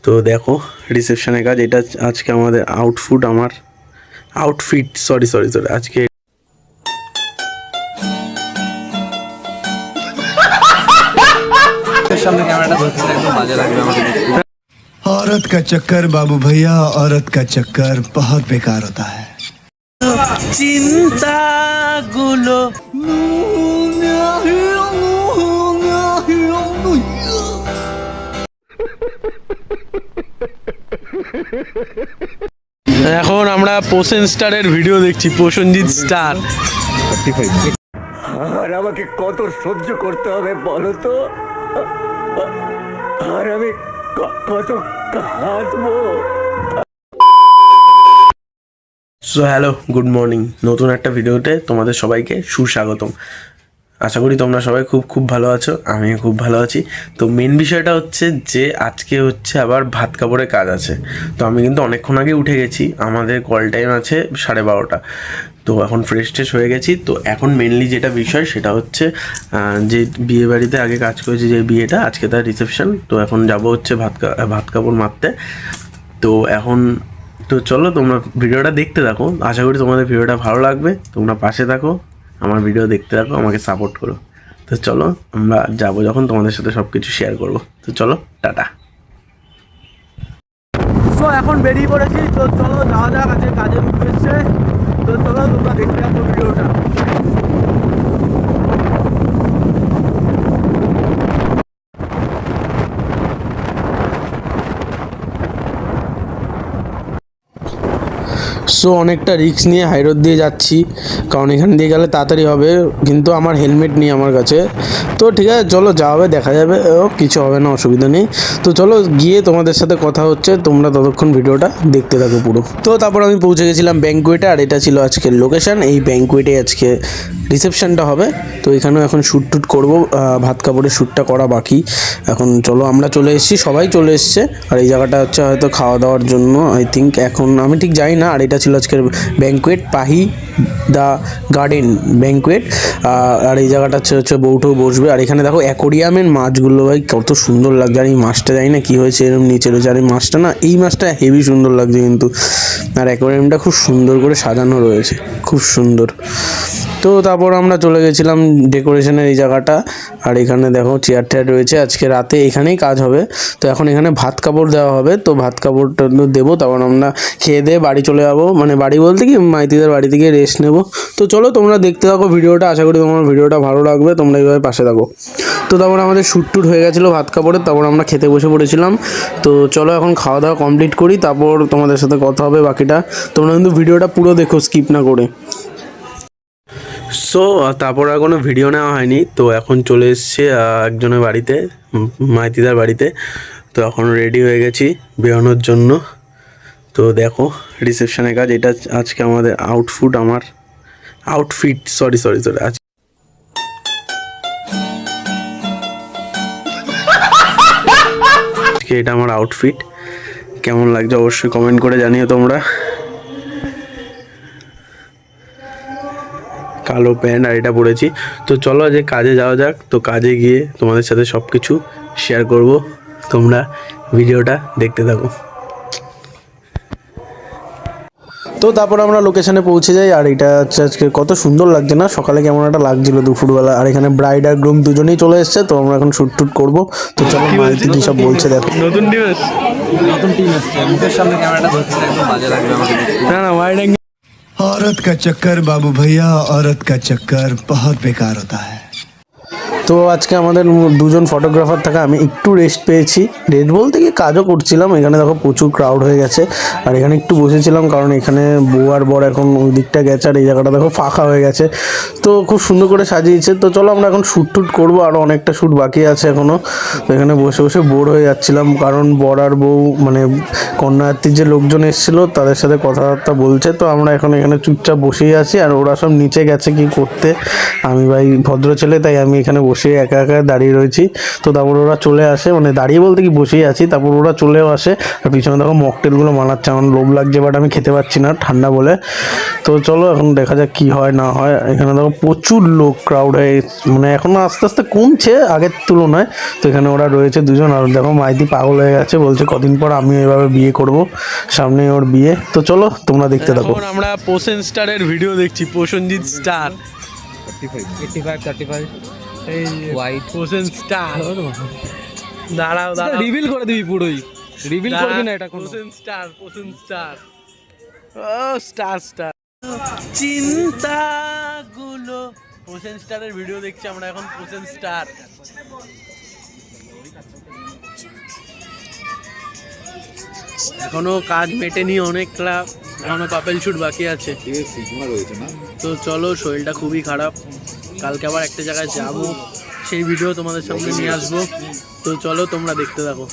তো দেখো রিসেপশনের কাজ, এটা আজকে আমাদের আউটফিট সরি আজকে সামনে ক্যামেরাটা ধরতে একদম বাজে লাগবে আমাকে দেখতে। औरत का चक्कर बाबू भैया, औरत का चक्कर बहुत बेकार होता है। চিন্তাগুলো এখন আমরা পোষণ স্টারের ভিডিও দেখছি, প্রসেনজিৎ স্টার। আর আমাকে কত সহ্য করতে হবে বলো তো, আর আমি কত কাঁদবো। So hello, good morning. নতুন একটা ভিডিওতে তোমাদের সবাইকে সুস্বাগতম। আশা করি তোমরা সবাই খুব ভালো আছো, আমিও খুব ভালো আছি। তো মেন বিষয়টা হচ্ছে যে আজকে হচ্ছে আবার ভাত কাপড়ের কাজ আছে। তো আমি কিন্তু অনেকক্ষণ আগে উঠে গেছি, আমাদের কল টাইম আছে 12:30। তো এখন ফ্রেশ ট্রেশ হয়ে গেছি। তো এখন মেনলি যেটা বিষয় সেটা হচ্ছে যে বিয়ে বাড়িতে আগে কাজ করেছি, যে বিয়েটা আজকে তার রিসেপশন। তো এখন যাব হচ্ছে ভাত কাপড় মারতে। তো এখন তো চলো তোমরা ভিডিওটা দেখতে থাকো, আশা করি তোমাদের ভিডিওটা ভালো লাগবে। তোমরা পাশে থাকো, আমার ভিডিও দেখতে থাকো, আমাকে সাপোর্ট করো। তো চলো আমরা যাবো, যখন তোমাদের সাথে সব কিছু শেয়ার করবো। তো চলো, টাটা। তো এখন বেরিয়ে পড়েছি, তো চলো যাওয়া যাক, আজকে কাজের উদ্দেশ্যে। তো চলো তোমরা দেখতে থাকো ভিডিওটা। সো অনেকটা রিস্ক নিয়ে হাইরোড দিয়ে যাচ্ছি, কারণ এখান দিয়ে গেলে তাড়াতাড়ি হবে, কিন্তু আমার হেলমেট নেই আমার কাছে। তো ঠিক আছে, চলো যা হবে দেখা যাবে, কিছু হবে না, অসুবিধা নেই। তো চলো গিয়ে তোমাদের সাথে কথা হচ্ছে, তোমরা ততক্ষণ ভিডিওটা দেখতে থাকো পুরো। তো তারপর আমি পৌঁছে গেছিলাম ব্যাঙ্কুয়েটে, আর এটা ছিল আজকের লোকেশান। এই ব্যাঙ্কুয়েটে আজকে রিসেপশানটা হবে। তো এখানেও এখন শ্যুট করবো, ভাত কাপড়ের শ্যুটটা করা বাকি। এখন চলো আমরা চলে এসেছি, সবাই চলে এসছে। আর এই জায়গাটা হচ্ছে হয়তো খাওয়া দাওয়ার জন্য, আই থিঙ্ক, এখন আমি ঠিক জানি না। আর এটা ছিল আজকের ব্যাঙ্কুয়েট, পাহি দ্য গার্ডেন ব্যাঙ্কুয়েট। আর এই জায়গাটা হচ্ছে বউঠেও বসবে। আর এখানে দেখো অ্যাকোরিয়ামের মাছগুলো ভাই কত সুন্দর লাগছে। আর এই মাছটা জানি না কী হয়েছে, এরকম নিচে রয়েছে। আর এই মাছটা না, এই মাছটা হেভি সুন্দর লাগছে কিন্তু। আর অ্যাকোরিয়ামটা খুব সুন্দর করে সাজানো রয়েছে, খুব সুন্দর। তো তারপর আমরা চলে গেছিলাম ডেকোরেশনের এই জায়গাটা। আর এখানে দেখো চেয়ার টেয়ার রয়েছে, আজকে রাতে এখানেই কাজ হবে। তো এখন এখানে ভাত কাপড় দেওয়া হবে, তো ভাত কাপড়টা দেবো, তারপর আমরা খেয়ে দিয়ে বাড়ি চলে যাবো। মানে বাড়ি বলতে কি, মাইতিদের বাড়ি থেকে রেস্ট নেবো। তো চলো তোমরা দেখতে থাকো ভিডিওটা, আশা করি তোমার ভিডিওটা ভালো লাগবে, তোমরা এইভাবে পাশে থাকো। তো তারপর আমাদের শ্যুট হয়ে গেছিলো ভাত কাপড়ের, তারপর আমরা খেতে বসে পড়েছিলাম। তো চলো এখন খাওয়া দাওয়া কমপ্লিট করি, তারপর তোমাদের সাথে কথা হবে বাকিটা। তোমরা কিন্তু ভিডিওটা পুরো দেখো, স্কিপ না করে। সো তারপর আর কোনো ভিডিও নেওয়া হয়নি। তো এখন চলে এসছে একজনের বাড়িতে, মাইতিদার বাড়িতে। তো এখন রেডি হয়ে গেছি বেরোনোর জন্য। তো দেখো রিসেপশনের কাজ, এটা আজকে আমাদের আউটফিট সরি আজকে এটা আমার আউটফিট। কেমন লাগছে অবশ্যই কমেন্ট করে জানিও তোমরা। কালো প্যান্ট আর এটা পরেছি। তো চলো যে কাজে যাওয়া যাক। তো কাজে গিয়ে তোমাদের সাথে সব কিছু শেয়ার করব, তোমরা ভিডিওটা দেখতে থাকো। তো তারপর আমরা লোকেশনে পৌঁছে যাই। আর এটা হচ্ছে আজকে কত সুন্দর লাগছে না, সকালে কেমন একটা লাগছিল দুপুরবেলা। আর এখানে ব্রাইড আর গ্রুম দুজনেই চলে এসছে। তো আমরা এখন শ্যুট করবো। তো চলো মাইতি কী সব বলছে দেখো। নতুন টিম এসছে, মুখের সামনে ক্যামেরাটা ধরতে একদম বাজে লাগবে আমাকে দেখতে। না ওয়াইড অ্যাঙ্গেল। औरत का चक्कर बाबू भैया, औरत का चक्कर बहुत बेकार होता है। তো আজকে আমাদের দুজন ফটোগ্রাফার থাকা, আমি একটু রেস্ট পেয়েছি। রেস্ট বলতে কি, কাজও করছিলাম। এখানে দেখো প্রচুর ক্রাউড হয়ে গেছে। আর এখানে একটু বসেছিলাম, কারণ এখানে বউ আর বর এখন ওই দিকটা গেছে। আর এই জায়গাটা দেখো ফাঁকা হয়ে গেছে। তো খুব সুন্দর করে সাজিয়েছে। তো চলো আমরা এখন শ্যুট করবো, আরও অনেকটা শ্যুট বাকি আছে এখনও। তো এখানে বসে বসে বোর হয়ে যাচ্ছিলাম, কারণ বর আর বউ মানে কন্যাযাত্রীর যে লোকজন এসেছিলো তাদের সাথে কথাবার্তা বলছে। তো আমরা এখন এখানে চুপচাপ বসেই আছি, আর ওরা সব নিচে গেছে কি করতে। আমি ভাই ভদ্র ছেলে, তাই আমি এখানে বসে বসে একা একা দাঁড়িয়ে রয়েছি। তো তারপর ওরা চলে আসে, মানে দাঁড়িয়ে বলতে কি বসেই আছি, তারপর ওরা চলেও আসে। আর পিছনে দেখো মকটেলগুলো বানাচ্ছে, আমার লোভ লাগছে বাট আমি খেতে পারছি না ঠান্ডা বলে। তো চলো এখন দেখা যাক কি হয় না হয়। এখানে দেখো প্রচুর লোক, ক্রাউড হয়ে, মানে এখনও আস্তে আস্তে কমছে আগের তুলনায়। তো এখানে ওরা রয়েছে দুজন, আর দেখো মাইতি পাগল হয়ে গেছে, বলছে কদিন পর আমি এভাবে বিয়ে করব, সামনে ওর বিয়ে। তো চলো তোমরা দেখতে থাকো। এখন আমরা পোষণ স্টারের ভিডিও দেখছি, প্রসেনজিৎ স্টার 85 এই হোয়াইট পোষণ স্টার। দাঁড়াও রিভিল করে দিবি পুরোই, রিভিল করবি না এটা কোনো। পোষণ স্টার ও স্টার চিন্তাগুলো। পোষণ স্টারের ভিডিও দেখছি আমরা এখন, পোষণ স্টার। এখনো কাজ মেটেনি, অনেক ক্লাব, এখনো কাপেল শুট বাকি আছে। তো চলো, শরীরটা খুবই খারাপ, কালকে আবার একটা জায়গায় যাব, সেই ভিডিও তোমাদের সামনে নিয়ে আসবো। তো চলো তোমরা দেখতে থাকো।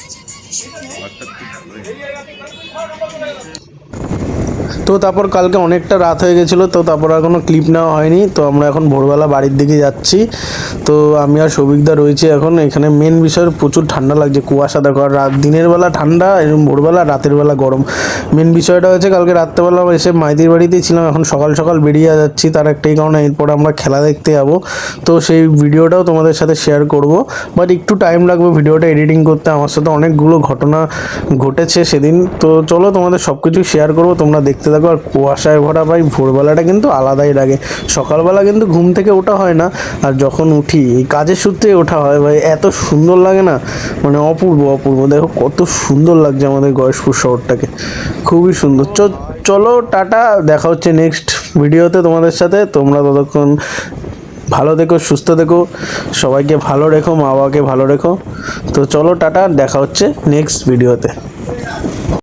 তো তারপর কালকে অনেকটা রাত হয়ে গেছিলো, তো তারপর আর কোনো ক্লিপ নেওয়া হয়নি। তো আমরা এখন ভোরবেলা বাড়ির দিকে যাচ্ছি। তো আমি আর সৌভিকদা রয়েছে এখন এখানে। মেন বিষয় প্রচুর ঠান্ডা লাগছে, কুয়াশা দেখো, আর রাত দিনের বেলা ঠান্ডা, এরকম ভোরবেলা, রাতের বেলা গরম। মেন বিষয়টা হচ্ছে কালকে রাত্রেবেলা এসে মাইতির বাড়িতেই ছিলাম, এখন সকাল সকাল বেরিয়ে যাচ্ছি, তার একটাই কারণে এরপর আমরা খেলা দেখতে যাবো। তো সেই ভিডিওটাও তোমাদের সাথে শেয়ার করব, বাট একটু টাইম লাগবে ভিডিওটা এডিটিং করতে। আমার সাথে অনেকগুলো ঘটনা ঘটেছে সেদিন। তো চলো তোমাদের সব কিছু শেয়ার করবো, তোমরা দেখতে থাকো। আর কুয়াশায় ভরা ভাই ভোরবেলাটা কিন্তু আলাদাই লাগে। সকালবেলা কিন্তু ঘুম থেকে ওঠা হয় না, আর যখন উঠি এই কাজের সূত্রে ওঠা হয় ভাই, এত সুন্দর লাগে না, মানে অপূর্ব অপূর্ব। দেখো কত সুন্দর লাগছে আমাদের গয়েশপুর শহরটাকে, খুবই সুন্দর। চলো টাটা, দেখা হচ্ছে নেক্সট ভিডিওতে তোমাদের সাথে। তোমরা ততক্ষণ ভালো থেকো, সুস্থ থেকো, সবাইকে ভালো রেখো, মা বাবাকে ভালো রেখো। তো চলো টাটা, দেখা হচ্ছে নেক্সট ভিডিওতে।